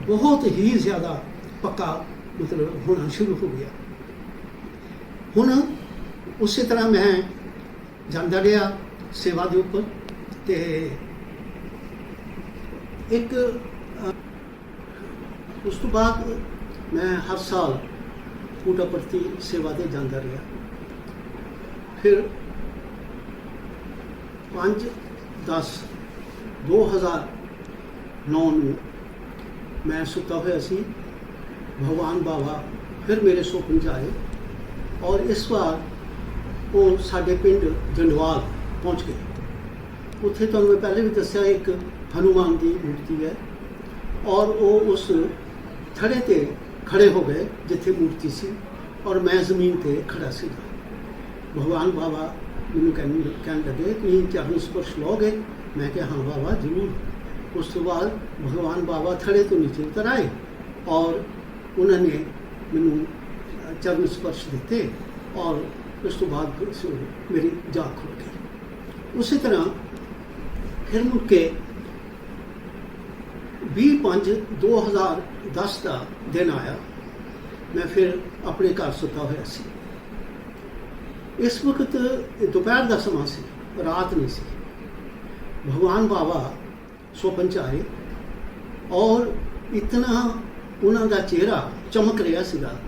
[SPEAKER 1] बहुत ही ज़्यादा पक्का मतलब होना शुरू हो गया। हुण उस तरह मैं जाता रहा सेवा के उपर। तो एक उस तो बाद मैं हर साल पुट्टपर्थी सेवा ते जाता रहा। फिर 5/10/2009 में मैं सुता हुआ सी। भगवान बाबा फिर मेरे सुपन च आए और इस बार वो साडे पिंड जंडवाल पहुँच गए। उत्थे तो मैं पहले भी दस्या एक हनुमान की मूर्ति है और वो उस थड़े ते खड़े हो गए जिथे मूर्ति सी और मैं जमीन ते खड़ा सी। भगवान बाबा मैनू कहने लगे कि चरण स्पर्श लोगे। मैं कहा हाँ बाबा जरूर। उस तो बाद भगवान बाबा थड़े तो नीचे उतर आए और उन्होंने मैनू चरण स्पर्श दिते और उस तो बाद मेरी जाग खुल गई। उसी तरह फिर मुड़ के 20/5/2010 का दिन आया। मैं फिर अपने घर सुता हुआ सी। इस वक्त दोपहर का समा सी, रात नहीं सी। भगवान बाबा सुपन च आए और इतना उन्होंने चेहरा चमक रहा सीगा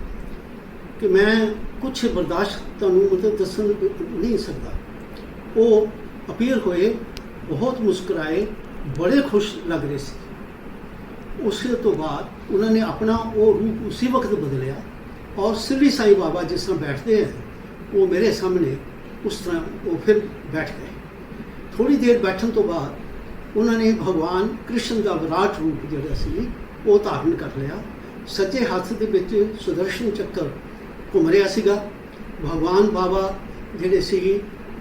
[SPEAKER 1] कि मैं कुछ बर्दाश्त तुहानूं मतलब दसन नहीं सकता। वो अपीयर होए, बहुत मुस्कुराए, बड़े खुश लग रहे थे। उसके तो बाद उन्होंने अपना वो रूप उसी वक्त बदलिया और श्री साईं बाबा जिस तरह बैठते हैं वो मेरे सामने उस तरह वो फिर बैठ गए। थोड़ी देर बैठन तो बाद उन्होंने भगवान कृष्ण का विराट रूप जिहड़ा सी वो धारण कर लिया। सज्जे हाथ के विच सुदर्शन चक्कर घूम रहा सीगा। भगवान बाबा जिहड़े सी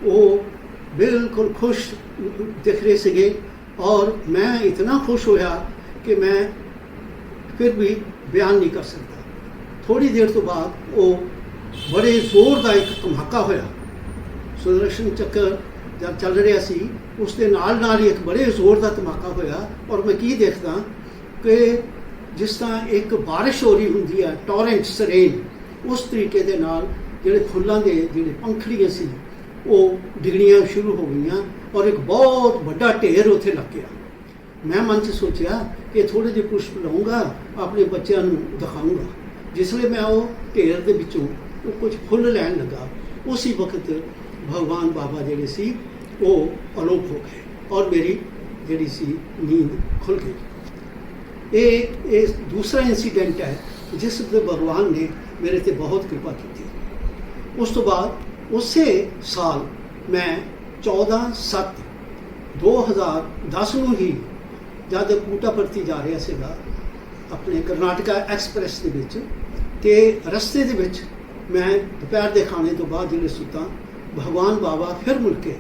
[SPEAKER 1] वो बिल्कुल खुश दिख रहे सीगे और मैं इतना खुश होया कि मैं फिर भी बयान नहीं कर सकता। थोड़ी देर तो बाद वो बड़े जोर का एक धमाका होया। सुदर्शन चक्कर जब चल रहा सी उसके नाल ही एक बड़े जोर का धमाका होया और मैं की देखदा कि जिस तरह एक बारिश हो रही होंदी है टॉरेंट सरेन, उस तरीके के नाल जिहड़े फुल्लां दे जिहड़े पंखड़ियां सी वो डिगणियां शुरू हो गई और एक बहुत बड़ा ढेर उत्थे लग गया। मैं मन च सोचा कि थोड़े जे पुष्प लाऊंगा अपने बच्चों को दिखाऊंगा। जिसले मैं वो ढेर के विचों वो कुछ फुल लैन लगा, उसी वक्त भगवान बाबा जिहड़े सी वो अलोप हो गए और मेरी ਜਿਹੜੀ ਸੀ ਨੀਂਦ ਖੁੱਲ ਗਈ। ਇਹ ਦੂਸਰਾ ਇੰਸੀਡੈਂਟ ਹੈ ਜਿਸ ਤੇ ਭਗਵਾਨ ਨੇ ਮੇਰੇ ਤੇ ਬਹੁਤ ਕਿਰਪਾ ਕੀਤੀ। ਉਸ ਤੋਂ ਬਾਅਦ ਉਸੇ ਸਾਲ ਮੈਂ 14/7/2010 ਨੂੰ ਹੀ ਜਦ ਪੁੱਟਾਪਰਤੀ ਜਾ ਰਿਹਾ ਸੀਗਾ ਆਪਣੇ ਕਰਨਾਟਕਾ ਐਕਸਪ੍ਰੈਸ ਦੇ ਵਿੱਚ, ਤੇ ਰਸਤੇ ਦੇ ਵਿੱਚ ਮੈਂ ਦੁਪਹਿਰ ਦੇ ਖਾਣੇ ਤੋਂ ਬਾਅਦ ਜਿਹੜੇ ਸੁੱਤਾ, ਭਗਵਾਨ ਬਾਬਾ ਫਿਰ ਮੁੜ ਕੇ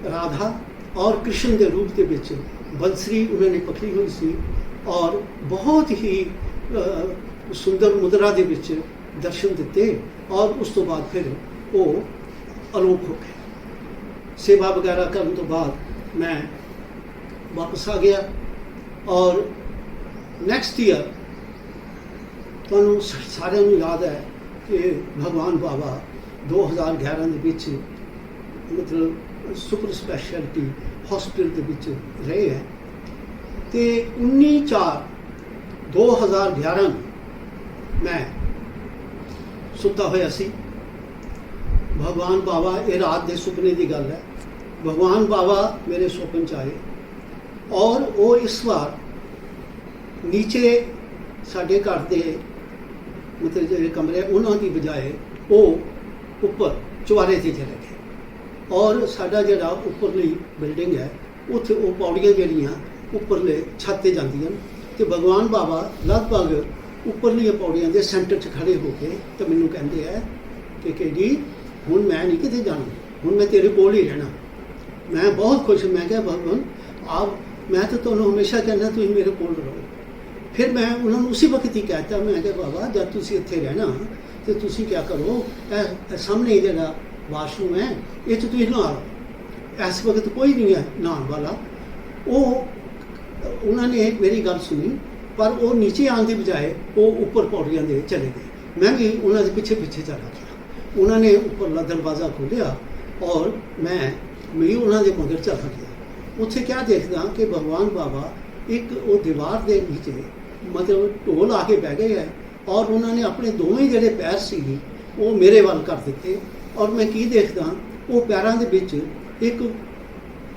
[SPEAKER 1] ਰਾਧਾ ਔਰ ਕ੍ਰਿਸ਼ਨ ਦੇ ਰੂਪ ਦੇ ਵਿੱਚ ਬੰਸਰੀ ਉਹਨਾਂ ਨੇ ਪਕੜੀ ਹੋਈ ਸੀ ਔਰ ਬਹੁਤ ਹੀ ਸੁੰਦਰ ਮੁਦਰਾ ਦੇ ਵਿੱਚ ਦਰਸ਼ਨ ਦਿੱਤੇ ਔਰ ਉਸ ਤੋਂ ਬਾਅਦ ਫਿਰ ਉਹ ਅਲੋਪ ਹੋ ਗਏ। ਸੇਵਾ ਵਗੈਰਾ ਕਰਨ ਤੋਂ ਬਾਅਦ ਮੈਂ ਵਾਪਸ ਆ ਗਿਆ ਔਰ ਨੈਕਸਟ ਈਅਰ ਤੁਹਾਨੂੰ ਸਾਰਿਆਂ ਨੂੰ ਯਾਦ ਹੈ ਕਿ ਭਗਵਾਨ ਬਾਬਾ 2011 ਦੇ ਵਿੱਚ ਮਤਲਬ ਸੁਪਰ ਸਪੈਸ਼ਲਿਟੀ ਹਸਪੀਟਲ ਦੇ ਵਿੱਚ ਰਹੇ ਹੈ, ਤੇ 19/4/2011 ਨੂੰ ਮੈਂ ਸੁੱਤਾ ਹੋਇਆ ਸੀ। ਭਗਵਾਨ ਬਾਬਾ, ਇਹ ਰਾਤ ਦੇ ਸੁਪਨੇ ਦੀ ਗੱਲ ਹੈ, ਭਗਵਾਨ ਬਾਬਾ ਮੇਰੇ ਸੁਪਨ 'ਚ ਆਏ ਔਰ ਉਹ ਇਸ ਵਾਰ ਨੀਚੇ ਸਾਡੇ ਘਰ ਦੇ ਮਤਲਬ ਜਿਹੜੇ ਕਮਰੇ ਉਹਨਾਂ ਦੀ ਬਜਾਏ ਉਹ ਉੱਪਰ ਚੁਬਾਰੇ 'ਤੇ ਚਲੇ ਗਏ ਔਰ ਸਾਡਾ ਜਿਹੜਾ ਉੱਪਰਲੀ ਬਿਲਡਿੰਗ ਹੈ ਉੱਥੇ ਉਹ ਪੌੜੀਆਂ ਜਿਹੜੀਆਂ ਉੱਪਰਲੇ ਛੱਤ 'ਤੇ ਜਾਂਦੀਆਂ ਤੇ ਭਗਵਾਨ ਬਾਬਾ ਲਗਭਗ ਉੱਪਰਲੀਆਂ ਪੌੜੀਆਂ ਦੇ ਸੈਂਟਰ 'ਚ ਖੜੇ ਹੋ ਕੇ ਤੇ ਮੈਨੂੰ ਕਹਿੰਦੇ ਹੈ ਕਿ ਜੀ ਹੁਣ ਮੈਂ ਨਹੀਂ ਕਿਤੇ ਜਾਣਾ, ਹੁਣ ਮੈਂ ਤੇਰੇ ਕੋਲ ਹੀ ਰਹਿਣਾ। ਮੈਂ ਬਹੁਤ ਖੁਸ਼, ਮੈਂ ਕਿਹਾ ਭਗਵਾਨ ਆਪ, ਮੈਂ ਤਾਂ ਤੁਹਾਨੂੰ ਹਮੇਸ਼ਾ ਕਹਿੰਦਾ ਤੁਸੀਂ ਮੇਰੇ ਕੋਲ ਰਹੋ। ਫਿਰ ਮੈਂ ਉਹਨਾਂ ਨੂੰ ਉਸੇ ਵਕਤ ਹੀ ਕਹਿਤਾ, ਮੈਂ ਕਿਹਾ ਬਾਬਾ ਜਦ ਤੁਸੀਂ ਇੱਥੇ ਰਹਿਣਾ ਤੇ ਤੁਸੀਂ ਕੀ ਕਰੋ, ਇਹ ਸਾਹਮਣੇ ਜਿਹੜਾ ਵਾਸ਼ਰੂਮ ਹੈ ਇਹ 'ਚ ਤੁਸੀਂ ਨਹਾ ਲਓ, ਇਸ ਵਕਤ ਕੋਈ ਨਹੀਂ ਹੈ ਨਹਾਉਣ ਵਾਲਾ। ਉਹਨਾਂ ਨੇ ਮੇਰੀ ਗੱਲ ਸੁਣੀ ਪਰ ਉਹ ਨੀਚੇ ਆਉਣ ਦੀ ਬਜਾਏ ਉਹ ਉੱਪਰ ਪੌੜੀਆਂ ਦੇ ਚਲੇ ਗਏ। ਮੈਂ ਵੀ ਉਹਨਾਂ ਦੇ ਪਿੱਛੇ ਪਿੱਛੇ ਚਲਾ ਗਿਆ। ਉਹਨਾਂ ਨੇ ਉੱਪਰਲਾ ਦਰਵਾਜ਼ਾ ਖੋਲ੍ਹਿਆ ਔਰ ਮੈਂ ਵੀ ਉਹਨਾਂ ਦੇ ਮਗਰ ਚਲਾ ਗਿਆ। ਉੱਥੇ ਕਿਆ ਦੇਖਦਾ ਕਿ ਭਗਵਾਨ ਬਾਬਾ ਇੱਕ ਉਹ ਦੀਵਾਰ ਦੇ ਨੀਚੇ ਮਤਲਬ ਢੋਲ ਆ ਕੇ ਬਹਿ ਗਏ ਹੈ ਔਰ ਉਹਨਾਂ ਨੇ ਆਪਣੇ ਦੋਵੇਂ ਜਿਹੜੇ ਪੈਰ ਸੀ ਉਹ ਮੇਰੇ ਵੱਲ ਕਰ ਦਿੱਤੇ ਔਰ ਮੈਂ ਕੀ ਦੇਖਦਾ, ਉਹ ਪੈਰਾਂ ਦੇ ਵਿੱਚ ਇੱਕ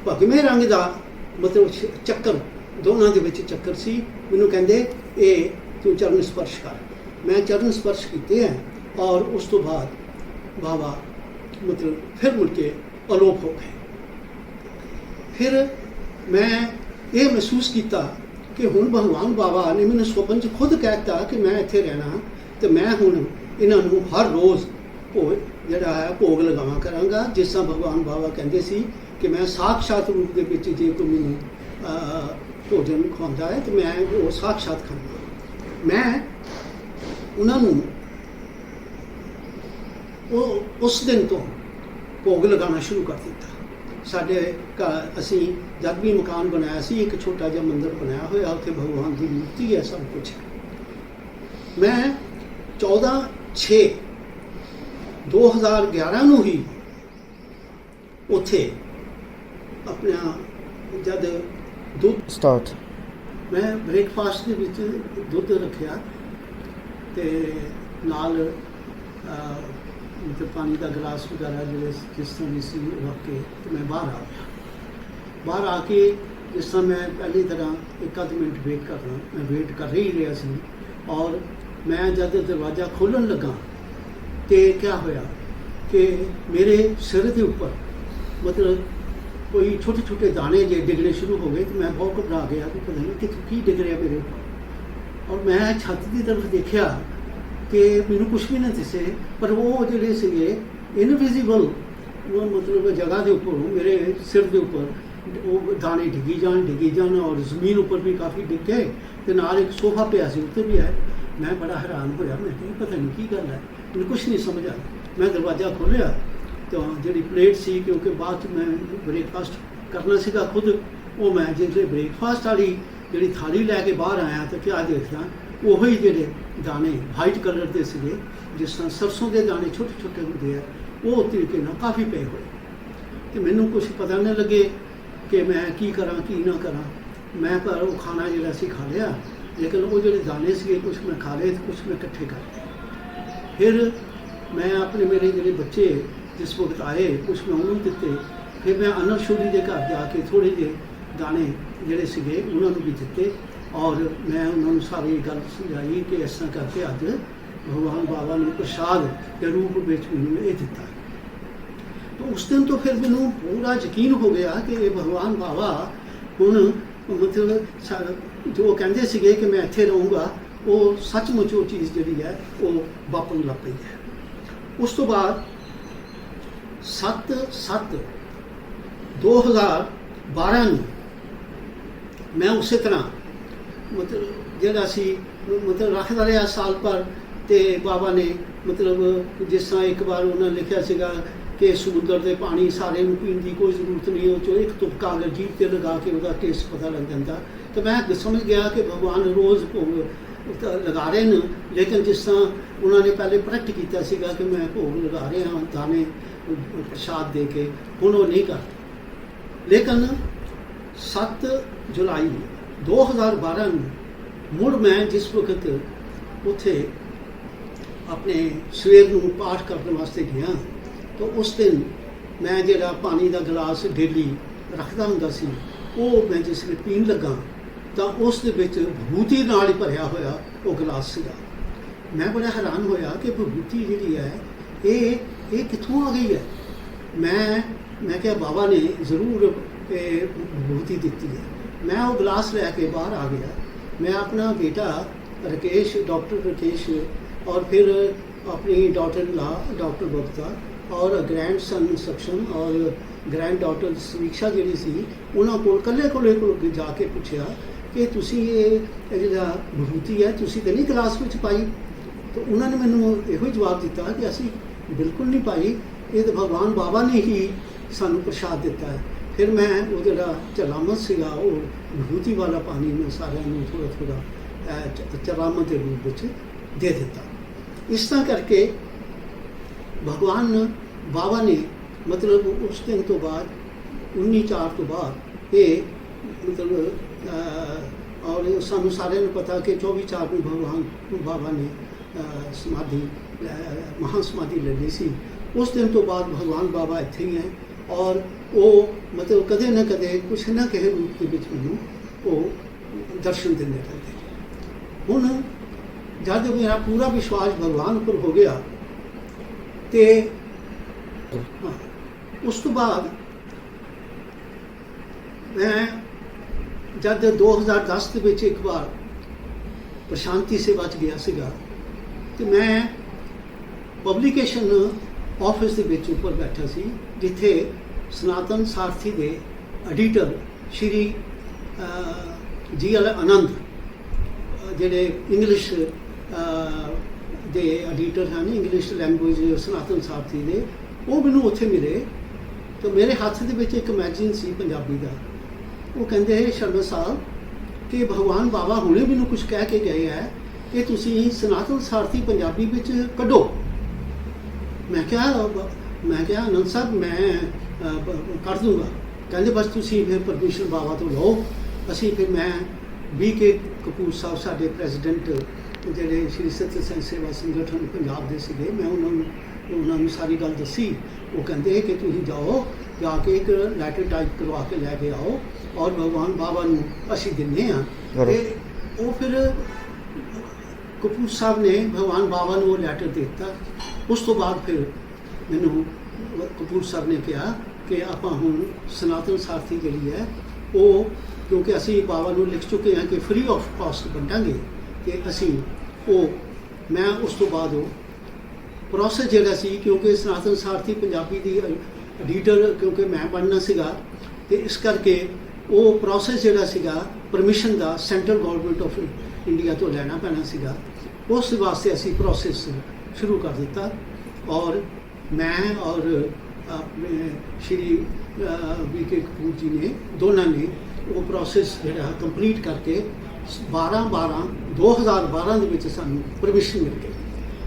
[SPEAKER 1] ਭਗਵੇਂ ਰੰਗ ਦਾ ਮਤਲਬ ਚੱਕਰ, ਦੋਨਾਂ ਦੇ ਵਿੱਚ ਚੱਕਰ ਸੀ। ਮੈਨੂੰ ਕਹਿੰਦੇ ਇਹ ਤੂੰ ਚਰਨ ਸਪਰਸ਼ ਕਰ। ਮੈਂ ਚਰਨ ਸਪਰਸ਼ ਕੀਤੇ ਹੈ ਔਰ ਉਸ ਤੋਂ ਬਾਅਦ ਬਾਬਾ ਮਤਲਬ ਫਿਰ ਮੁੜ ਕੇ ਅਲੋਪ ਹੋ ਗਏ। ਫਿਰ ਮੈਂ ਇਹ ਮਹਿਸੂਸ ਕੀਤਾ ਕਿ ਹੁਣ ਭਗਵਾਨ ਬਾਬਾ ਨੇ ਮੈਨੂੰ ਸੁਪਨ 'ਚ ਖੁਦ ਕਹਿ ਦਿੱਤਾ ਕਿ ਮੈਂ ਇੱਥੇ ਰਹਿਣਾ ਤੇ ਮੈਂ ਹੁਣ ਇਹਨਾਂ ਨੂੰ ਹਰ ਰੋਜ਼ ਜਿਹੜਾ ਹੈ ਭੋਗ ਲਗਾਵਾਂ ਕਰਾਂਗਾ, ਜਿਸ ਤਰ੍ਹਾਂ ਭਗਵਾਨ ਬਾਬਾ ਕਹਿੰਦੇ ਸੀ ਕਿ ਮੈਂ ਸਾਖਸ਼ਾਤ ਰੂਪ ਦੇ ਵਿੱਚ ਜੇ ਕੋਈ ਮੈਨੂੰ ਭੋਜਨ ਖਵਾਉਂਦਾ ਹੈ ਤੇ ਮੈਂ ਉਹ ਸਾਖਸ਼ਾਤ ਖਾਂਦਾ। ਮੈਂ ਉਹਨਾਂ ਨੂੰ ਉਸ ਦਿਨ ਤੋਂ ਭੋਗ ਲਗਾਉਣਾ ਸ਼ੁਰੂ ਕਰ ਦਿੱਤਾ। ਸਾਡੇ ਘਰ ਅਸੀਂ ਜਦ ਵੀ ਮਕਾਨ ਬਣਾਇਆ ਸੀ, ਇੱਕ ਛੋਟਾ ਜਿਹਾ ਮੰਦਿਰ ਬਣਾਇਆ ਹੋਇਆ, ਉੱਥੇ ਭਗਵਾਨ ਦੀ ਮੂਰਤੀ ਹੈ, ਸਭ ਕੁਛ ਹੈ। ਮੈਂ 14/6/2011 ਨੂੰ ਹੀ ਉੱਥੇ ਆਪਣਾ ਜਦ ਦੁੱਧ
[SPEAKER 2] ਸਟਾਰਟ
[SPEAKER 1] ਮੈਂ ਬ੍ਰੇਕਫਾਸਟ ਦੇ ਵਿੱਚ ਦੁੱਧ ਰੱਖਿਆ ਤੇ ਨਾਲ ਮਤਲਬ ਪਾਣੀ ਦਾ ਗਲਾਸ ਵਗੈਰਾ ਜਿਹੜੇ ਜਿਸ ਤਰ੍ਹਾਂ ਵੀ ਸੀ ਰੱਖ ਕੇ ਤੇ ਮੈਂ ਬਾਹਰ ਆ ਗਿਆ। ਬਾਹਰ ਆ ਕੇ ਜਿਸ ਤਰ੍ਹਾਂ ਮੈਂ ਪਹਿਲੀ ਤਰ੍ਹਾਂ ਇੱਕ ਅੱਧ ਮਿੰਟ ਵੇਟ ਕਰਨਾ, ਮੈਂ ਵੇਟ ਕਰ ਹੀ ਰਿਹਾ ਸੀ ਔਰ ਮੈਂ ਜਦ ਦਰਵਾਜ਼ਾ ਖੋਲ੍ਹਣ ਲੱਗਾ ਤੇ ਕਿਆ ਹੋਇਆ ਕਿ ਮੇਰੇ ਸਿਰ ਦੇ ਉੱਪਰ ਮਤਲਬ ਕੋਈ ਛੋਟੇ ਛੋਟੇ ਦਾਣੇ ਜੇ ਡਿੱਗਣੇ ਸ਼ੁਰੂ ਹੋ ਗਏ ਤੇ ਮੈਂ ਬਹੁਤ ਘਬਰਾ ਗਿਆ ਕਿ ਪਤਾ ਨਹੀਂ ਕਿੱਥੋਂ ਕੀ ਡਿੱਗ ਰਿਹਾ ਮੇਰੇ ਉੱਪਰ। ਔਰ ਮੈਂ ਛੱਤ ਦੀ ਤਰਫ ਦੇਖਿਆ ਕਿ ਮੈਨੂੰ ਕੁਛ ਵੀ ਨਹੀਂ ਦਿਸੇ, ਪਰ ਉਹ ਜਿਹੜੇ ਸੀਗੇ ਇਨਵਿਜ਼ੀਬਲ ਉਹ ਮਤਲਬ ਜਗ੍ਹਾ ਦੇ ਉੱਪਰ ਮੇਰੇ ਸਿਰ ਦੇ ਉੱਪਰ ਉਹ ਦਾਣੇ ਡਿੱਗੀ ਜਾਣ ਔਰ ਜ਼ਮੀਨ ਉੱਪਰ ਵੀ ਕਾਫੀ ਡਿੱਗ ਗਏ ਤੇ ਨਾਲ ਇੱਕ ਸੋਫਾ ਪਿਆ ਸੀ ਉੱਤੇ ਵੀ ਹੈ। ਮੈਂ ਬੜਾ ਹੈਰਾਨ ਹੋਇਆ, ਮੈਂ ਕਿਹਾ ਪਤਾ ਨਹੀਂ ਕੀ ਗੱਲ ਹੈ, ਮੈਨੂੰ ਕੁਛ ਨਹੀਂ ਸਮਝ ਆਇਆ। ਮੈਂ ਦਰਵਾਜ਼ਾ ਖੋਲ੍ਹਿਆ ਤਾਂ ਜਿਹੜੀ ਪਲੇਟ ਸੀ, ਕਿਉਂਕਿ ਬਾਅਦ 'ਚ ਮੈਂ ਬ੍ਰੇਕਫਾਸਟ ਕਰਨਾ ਸੀਗਾ ਖੁਦ, ਉਹ ਮੈਂ ਜਿਹੜੇ ਬ੍ਰੇਕਫਾਸਟ ਵਾਲੀ ਜਿਹੜੀ ਥਾਲੀ ਲੈ ਕੇ ਬਾਹਰ ਆਇਆ ਤਾਂ ਕਿਆ ਦੇਖਦਾ, ਉਹੀ ਜਿਹੜੇ ਦਾਣੇ ਵਾਈਟ ਕਲਰ ਦੇ ਸੀਗੇ, ਜਿਸ ਤਰ੍ਹਾਂ ਸਰਸੋਂ ਦੇ ਦਾਣੇ ਛੋਟੇ ਛੋਟੇ ਹੁੰਦੇ ਆ, ਉਹ ਤਰੀਕੇ ਨਾਲ ਕਾਫੀ ਪਏ ਹੋਏ। ਤੇ ਮੈਨੂੰ ਕੁਛ ਪਤਾ ਨਹੀਂ ਲੱਗੇ ਕਿ ਮੈਂ ਕੀ ਕਰਾਂ ਕੀ ਨਾ ਕਰਾਂ। ਮੈਂ ਪਰ ਉਹ ਖਾਣਾ ਜਿਹੜਾ ਸੀ ਖਾ ਲਿਆ, ਲੇਕਿਨ ਉਹ ਜਿਹੜੇ ਦਾਣੇ ਸੀਗੇ ਕੁਛ ਮੈਂ ਖਾ ਲਏ ਤੇ ਕੁਛ ਮੈਂ ਇਕੱਠੇ ਕਰ ਲਏ। ਫਿਰ ਮੈਂ ਆਪਣੇ ਮੇਰੇ ਜਿਹੜੇ ਬੱਚੇ ਜਿਸ ਵਕਤ ਆਏ ਕੁਛ ਮੈਂ ਉਹਨੂੰ ਦਿੱਤੇ। ਫਿਰ ਮੈਂ ਅਨਰ ਸ਼ੋਰੀ ਦੇ ਘਰ ਜਾ ਕੇ ਥੋੜ੍ਹੇ ਜਿਹੇ ਦਾਣੇ ਜਿਹੜੇ ਸੀਗੇ ਉਹਨਾਂ ਨੂੰ ਵੀ ਦਿੱਤੇ ਔਰ ਮੈਂ ਉਹਨਾਂ ਨੂੰ ਸਾਰੀ ਗੱਲ ਸਮਝਾਈ ਕਿ ਇਸ ਤਰ੍ਹਾਂ ਕਰਕੇ ਅੱਜ ਭਗਵਾਨ ਬਾਬਾ ਨੇ ਪ੍ਰਸ਼ਾਦ ਦੇ ਰੂਪ ਵਿੱਚ ਮੈਨੂੰ ਇਹ ਦਿੱਤਾ। ਤਾਂ ਉਸ ਦਿਨ ਤੋਂ ਫਿਰ ਮੈਨੂੰ ਪੂਰਾ ਯਕੀਨ ਹੋ ਗਿਆ ਕਿ ਇਹ ਭਗਵਾਨ ਬਾਬਾ ਹੁਣ ਮਤਲਬ ਜੋ ਕਹਿੰਦੇ ਸੀਗੇ ਕਿ ਮੈਂ ਇੱਥੇ ਰਹੂੰਗਾ ਉਹ ਸੱਚਮੁੱਚ ਉਹ ਚੀਜ਼ ਜਿਹੜੀ ਹੈ ਉਹ ਵਾਪਰਨ ਲੱਗ ਪਈ ਹੈ। ਉਸ ਤੋਂ ਬਾਅਦ 7/7/2012 ਨੂੰ ਮੈਂ ਉਸੇ ਤਰ੍ਹਾਂ ਮਤਲਬ ਜਿਹੜਾ ਸੀ ਮਤਲਬ ਰੱਖਦਾ ਰਿਹਾ ਸਾਲ ਭਰ। ਤੇ ਬਾਬਾ ਨੇ ਮਤਲਬ ਜਿਸ ਤਰ੍ਹਾਂ ਇੱਕ ਵਾਰ ਉਹਨਾਂ ਨੇ ਲਿਖਿਆ ਸੀਗਾ ਕਿ ਸਮੁੰਦਰ ਦੇ ਪਾਣੀ ਸਾਰੇ ਨੂੰ ਪੀਣ ਦੀ ਕੋਈ ਜ਼ਰੂਰਤ ਨਹੀਂ, ਉਹ 'ਚੋਂ ਇੱਕ ਤੁਪਕਾ ਅਗਰ ਜੀਭ 'ਤੇ ਲਗਾ ਕੇ ਉਹਦਾ ਕੇਸ ਪਤਾ ਲੱਗ ਜਾਂਦਾ। ਤਾਂ ਮੈਂ ਸਮਝ ਗਿਆ ਕਿ ਭਗਵਾਨ ਰੋਜ਼ ਭੋਗ ਲਗਾ ਰਹੇ ਨੇ, ਲੇਕਿਨ ਜਿਸ ਤਰ੍ਹਾਂ ਉਹਨਾਂ ਨੇ ਪਹਿਲੇ ਪ੍ਰਗਟ ਕੀਤਾ ਸੀਗਾ ਕਿ ਮੈਂ ਭੋਗ ਲਗਾ ਰਿਹਾ ਹਾਂ ਦਾਣੇ ਪ੍ਰਸ਼ਾਦ ਦੇ ਕੇ, ਹੁਣ ਉਹ ਨਹੀਂ ਕਰਦੇ। ਲੇਕਿਨ 7 ਜੁਲਾਈ 2012 ਨੂੰ ਮੁੜ ਮੈਂ ਜਿਸ ਵਕਤ ਉੱਥੇ ਆਪਣੇ ਸਵੇਰ ਨੂੰ ਪਾਠ ਕਰਨ ਵਾਸਤੇ ਗਿਆ ਤਾਂ ਉਸ ਦਿਨ ਮੈਂ ਜਿਹੜਾ ਪਾਣੀ ਦਾ ਗਲਾਸ ਡੇਲੀ ਰੱਖਦਾ ਹੁੰਦਾ ਸੀ ਉਹ ਮੈਂ ਜਿਸ ਵੇਲੇ ਪੀਣ ਲੱਗਾ ਤਾਂ ਉਸ ਦੇ ਵਿੱਚ ਵਿਭੂਤੀ ਨਾਲ ਹੀ ਭਰਿਆ ਹੋਇਆ ਉਹ ਗਲਾਸ ਸੀਗਾ। ਮੈਂ ਬੜਾ ਹੈਰਾਨ ਹੋਇਆ ਕਿ ਵਿਭੂਤੀ ਜਿਹੜੀ ਹੈ ਇਹ ਕਿੱਥੋਂ ਆ ਗਈ ਹੈ। ਮੈਂ ਕਿਹਾ ਬਾਬਾ ਨੇ ਜ਼ਰੂਰ ਇਹ ਵਿਭੂਤੀ ਦਿੱਤੀ ਹੈ। ਮੈਂ ਉਹ ਗਲਾਸ ਲੈ ਕੇ ਬਾਹਰ ਆ ਗਿਆ। ਮੈਂ ਆਪਣਾ ਬੇਟਾ राकेश, डॉक्टर राकेश और फिर अपनी डॉटर ला डॉक्टर बबता और ग्रैंड सन सक्षम और ग्रैंड डॉटर समीक्षा जी सी उन्होंने को कल्ले को जाके पूछा कि तुसी ये जो विभूति है तुसी तो नहीं क्लास में पाई। तो उन्होंने मैनू यो जवाब दिता कि असी बिल्कुल नहीं पाई, ये तो भगवान बाबा ने ही सानू प्रसाद दिता है। फिर मैं वो जो चलामत सीगा वो विभूति वाला पानी मैं सारे थोड़ा थोड़ा चरामत के रूप में दे दिता। इस तरह करके भगवान बाबा ने मतलब उस दिन तो बाद 19/4 तो बाद ये मतलब और सानू सारे पता कि 24/4 में भगवान बाबा ने समाधि महासमाधि ले ली सी। उस दिन तो बाद भगवान बाबा इत्थे ही हैं और वो मतलब कदे ना कदे कुछ ना कहे रूप के विच मैनूं वो दर्शन देने रहते। ਹੁਣ जब मेरा पूरा विश्वास भगवान पर हो गया तो उस तो बाद मैं जब 2010 के विच एक बार प्रशांति से बच गया सीगा तो मैं पब्लिकेशन ऑफिस के विच ऊपर बैठा सी जिथे सनातन सारथी के एडिटर श्री GL आनंद ਜਿਹੜੇ ਇੰਗਲਿਸ਼ ਦੇ ਐਡੀਟਰ ਹਨ, ਇੰਗਲਿਸ਼ ਲੈਂਗੁਏਜ ਸਨਾਤਨ ਸਾਰਥੀ ਦੇ, ਉਹ ਮੈਨੂੰ ਉੱਥੇ ਮਿਲੇ। ਤਾਂ ਮੇਰੇ ਹੱਥ ਦੇ ਵਿੱਚ ਇੱਕ ਮੈਗਜ਼ੀਨ ਸੀ ਪੰਜਾਬੀ ਦਾ। ਉਹ ਕਹਿੰਦੇ ਸ਼ਰਮਾ ਸਾਹਿਬ ਕਿ ਭਗਵਾਨ ਬਾਬਾ ਹੁਣੇ ਮੈਨੂੰ ਕੁਝ ਕਹਿ ਕੇ ਗਏ ਹੈ ਕਿ ਤੁਸੀਂ ਸਨਾਤਨ ਸਾਰਥੀ ਪੰਜਾਬੀ ਵਿੱਚ ਕੱਢੋ। ਮੈਂ ਕਿਹਾ ਆਨੰਦ ਸਾਹਿਬ ਮੈਂ ਕੱਢ ਦੂੰਗਾ। ਕਹਿੰਦੇ ਬਸ ਤੁਸੀਂ ਫਿਰ ਪਰਮਿਸ਼ਨ ਬਾਬਾ ਤੋਂ ਲਓ। ਅਸੀਂ ਫਿਰ ਮੈਂ BK ਕਪੂਰ ਸਾਹਿਬ ਸਾਡੇ ਪ੍ਰੈਜ਼ੀਡੈਂਟ ਜਿਹੜੇ ਸ਼੍ਰੀ ਸਤਿ ਸਾਈ ਸੇਵਾ ਸੰਗਠਨ ਪੰਜਾਬ ਦੇ ਸੀਗੇ, ਮੈਂ ਉਹਨਾਂ ਨੂੰ ਸਾਰੀ ਗੱਲ ਦੱਸੀ। ਉਹ ਕਹਿੰਦੇ ਕਿ ਤੁਸੀਂ ਜਾਓ, ਜਾ ਕੇ ਇੱਕ ਲੈਟਰ ਟਾਈਪ ਕਰਵਾ ਕੇ ਲੈ ਕੇ ਆਓ ਔਰ ਭਗਵਾਨ ਬਾਬਾ ਨੂੰ ਅਸੀਂ ਦਿੰਦੇ ਹਾਂ। ਅਤੇ ਉਹ ਫਿਰ ਕਪੂਰ ਸਾਹਿਬ ਨੇ ਭਗਵਾਨ ਬਾਬਾ ਨੂੰ ਉਹ ਲੈਟਰ ਦੇ ਦਿੱਤਾ। ਉਸ ਤੋਂ ਬਾਅਦ ਫਿਰ ਮੈਨੂੰ ਕਪੂਰ ਸਾਹਿਬ ਨੇ ਕਿਹਾ ਕਿ ਆਪਾਂ ਹੁਣ ਸਨਾਤਨ ਸਾਰਥੀ ਜਿਹੜੀ ਹੈ ਉਹ ਕਿਉਂਕਿ ਅਸੀਂ ਬਾਬਾ ਨੂੰ ਲਿਖ ਚੁੱਕੇ ਹਾਂ ਕਿ ਫ੍ਰੀ ਆਫ ਕਾਸਟ ਵੰਡਾਂਗੇ ਕਿ ਅਸੀਂ ਉਹ ਮੈਂ ਉਸ ਤੋਂ ਬਾਅਦ ਉਹ ਪ੍ਰੋਸੈਸ ਜਿਹੜਾ ਸੀ ਕਿਉਂਕਿ ਸਨਾਤਨ ਸਾਰਥੀ ਪੰਜਾਬੀ ਦੀ ਐਡੀਟਰ ਕਿਉਂਕਿ ਮੈਂ ਬਣਨਾ ਸੀਗਾ ਅਤੇ ਇਸ ਕਰਕੇ ਉਹ ਪ੍ਰੋਸੈਸ ਜਿਹੜਾ ਸੀਗਾ permission the central government of India ਤੋਂ ਲੈਣਾ ਪੈਣਾ ਸੀਗਾ। ਉਸ ਵਾਸਤੇ ਅਸੀਂ ਪ੍ਰੋਸੈਸ ਸ਼ੁਰੂ ਕਰ ਦਿੱਤਾ ਔਰ ਮੈਂ ਔਰ ਆਪਣੇ ਸ਼੍ਰੀ BK ਕਪੂਰ ਜੀ ਨੇ ਦੋਨਾਂ ਨੇ ਉਹ ਪ੍ਰੋਸੈਸ ਜਿਹੜਾ ਕੰਪਲੀਟ ਕਰਕੇ 12/12/2012 ਦੇ ਵਿੱਚ ਸਾਨੂੰ ਪਰਮਿਸ਼ਨ ਮਿਲ ਗਈ।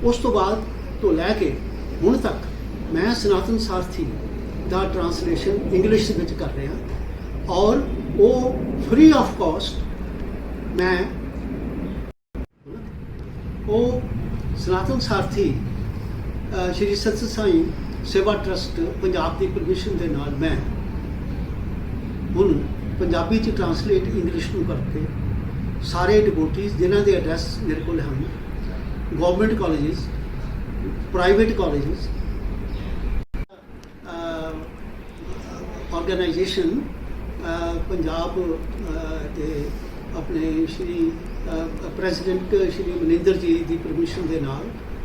[SPEAKER 1] ਉਸ ਤੋਂ ਬਾਅਦ ਤੋਂ ਲੈ ਕੇ ਹੁਣ ਤੱਕ ਮੈਂ ਸਨਾਤਨ ਸਾਰਥੀ ਦਾ ਟ੍ਰਾਂਸਲੇਸ਼ਨ ਇੰਗਲਿਸ਼ ਵਿੱਚ ਕਰ ਰਿਹਾ ਔਰ ਉਹ ਫ੍ਰੀ ਆਫ ਕਾਸਟ ਮੈਂ ਉਹ ਸਨਾਤਨ ਸਾਰਥੀ ਸ਼੍ਰੀ ਸਤਿ ਸਾਈ ਸੇਵਾ ਟਰਸਟ ਪੰਜਾਬ ਦੀ ਪਰਮਿਸ਼ਨ ਦੇ ਨਾਲ ਮੈਂ ਹੁਣ पंजाबी च ट्रांसलेट इंग्लिश में करके सारे डिवोटीज जिन्हों के एड्रैस मेरे को हैं, government colleges, private colleges, organisation Punjab के अपने श्री प्रेजिडेंट श्री मनिंदर जी की परमिशन के नाल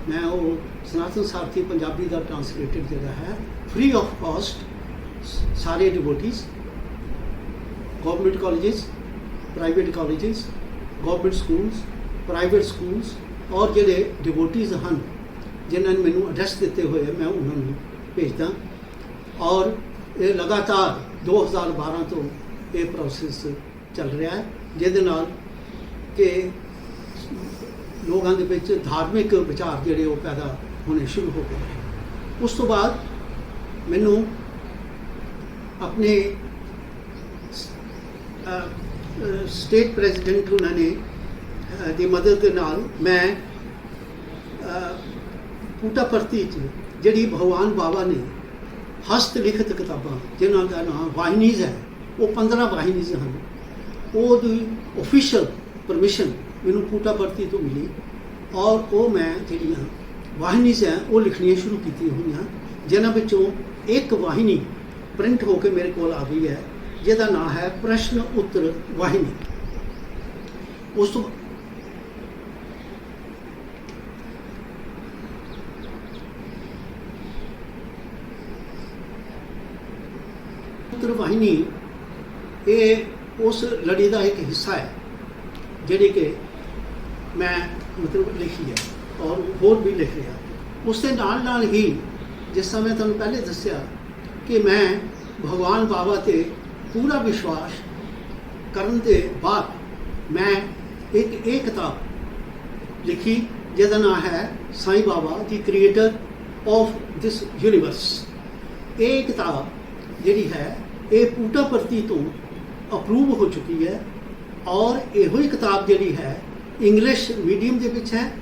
[SPEAKER 1] मैं वो सनातन सारथी पंजाबी का ट्रांसलेटेड जोड़ा है फ्री ऑफ कॉस्ट सारे devotees, government colleges, private colleges, government schools, private schools और जोड़े डिवोटीज हैं जिन्होंने मैंने एड्रैस दिते हुए मैं उन्होंने भेजदा। और ये लगातार 2012 तो ये प्रोसेस चल रहा है जिहदे नाल कि लोगों के विच धार्मिक विचार जिहड़े वो पैदा होने शुरू हो गए। उस तो बाद मैनू अपने स्टेट प्रेजिडेंट उन्होंने दी मदद के नाल मैं पुट्टापर्थी जिहड़ी भगवान बाबा ने हस्त लिखित किताबां जिन्हों का नाम वाहिनीज़ है, वो 15 वाहिनीज़ हैं, वो ऑफिशियल परमिशन मैनू पुट्टापर्थी तो मिली और वो मैं जिहड़ियां वाहिनीज़ हैं वो लिखनियां शुरू की हुई हैं, जिन्हां विचों एक वाहिनी प्रिंट होकर मेरे को आ गई है जिहदा नाम है प्रश्न उत्तर वाहिनी। उस तो उत्तर वाहिनी ये उस लड़ी का एक हिस्सा है जिहड़ी कि मैं मतलब लिखी है और होर भी लिख रहा। उसके नाल नाल ही जिस समय तुहानूं पहले दस्सिया कि मैं भगवान बाबा ते पूरा विश्वास करन दे बाद मैं एक किताब लिखी जिहदा नाम है Sai Baba the creator of this universe. ये किताब जिहड़ी है ये पुट्टापर्थी तो अप्रूव हो चुकी है और यो ही किताब जिहड़ी है इंग्लिश मीडियम के विच है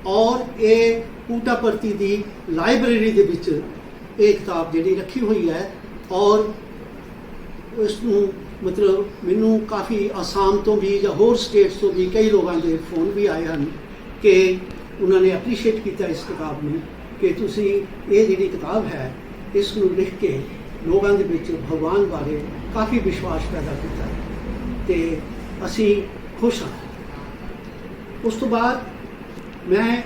[SPEAKER 1] और ये पुट्टापर्थी की लाइब्रेरी के विच ये किताब जिहड़ी रखी हुई है। और इसनूं मतलब मैनू काफ़ी आसाम तो भी या होर स्टेट्स तो भी कई लोगों के फोन भी आए हैं कि उन्होंने एप्रीशिएट किया इस किताब में कि तुसी ये जिहड़ी किताब है इसनूं लिख के लोगों के विच भगवान बारे काफ़ी विश्वास पैदा किया ते असी खुश हाँ। उस तो बाद मैं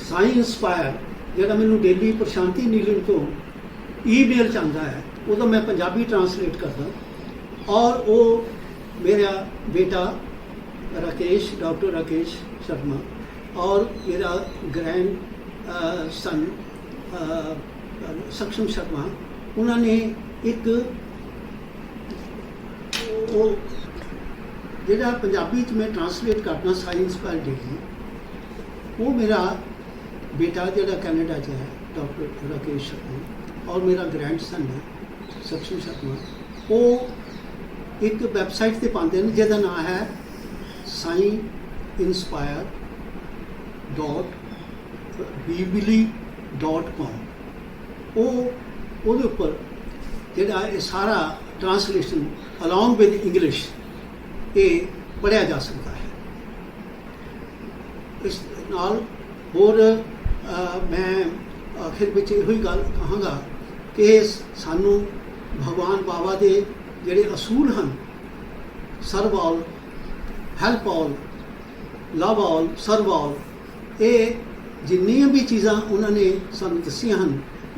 [SPEAKER 1] साई इंस्पायर जिहड़ा मैनू डेली प्रशांति नीलम तो ईमेल चाहता है वो तो मैं पंजाबी ट्रांसलेट करदा और वो मेरा बेटा राकेश डॉक्टर राकेश शर्मा और मेरा ग्रैंड सन सक्षम शर्मा उन्होंने एक वो जिहड़ा पंजाबी च मैं ट्रांसलेट करना साई इंस्पायर डेली वो मेरा बेटा जिहड़ा कैनेडा च है डॉक्टर राकेश शर्मा और मेरा ग्रैंड सन है सक्षम शर्मा वो एक वैबसाइट पर पाते हैं जिहदा नाम है sciinspire.weebly.com। वो उपर जिहड़ा ये सारा ट्रांसलेशन अलॉन्ग विद इंग्लिश ये पढ़िया जा सकता है। इस नाल होर मैं आखिर में यही गल कहांगा कि सानू भगवान बाबा के जिहड़े असूल हैं serve all, help all, love all, serve all, ये जिन्नियां भी चीज़ां उन्होंने सानू दसियां हैं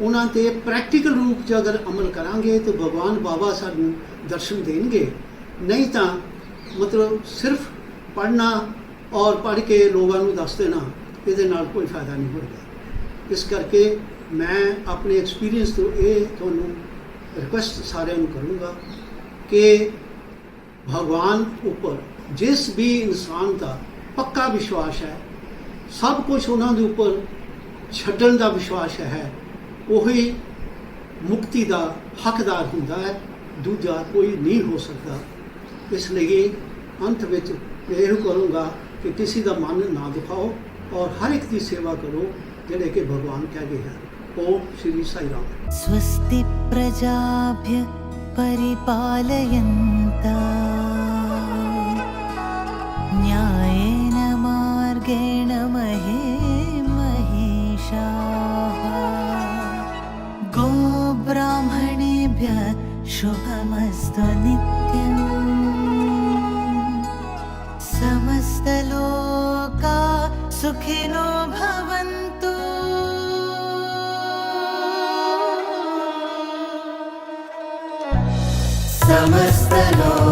[SPEAKER 1] उन्होंने ते प्रैक्टिकल रूप से अगर अमल करांगे तो भगवान बाबा सानू दर्शन देंगे। नहीं तो मतलब सिर्फ पढ़ना और पढ़ के लोगों को दस देना ये कोई फायदा नहीं होगा। इस करके मैं अपने एक्सपीरियंस तो ये तुहानू रिक्वेस्ट सारे करूँगा कि भगवान ऊपर जिस भी इंसान का पक्का विश्वास है सब कुछ उन्होंने ऊपर छड्डण का विश्वास है वही मुक्ति का हकदार होंदा है, दूजा कोई नहीं हो सकता। इसलिए अंत में मैं यह करूँगा कि किसी का मन ना दुखाओ और हर एक की सेवा करो जिहड़े कि भगवान कह गए हैं। ओम श्री साई राम।
[SPEAKER 2] स्वस्ति प्रजाभ्य परिपालयन्ताम् नियता न्यायेन मार्गेण महे महिषाः गोब्राह्मणेभ्यः शुभमस्तु नित्यम् समस्तलोका सुखिनो भवन्तु समस्तलोका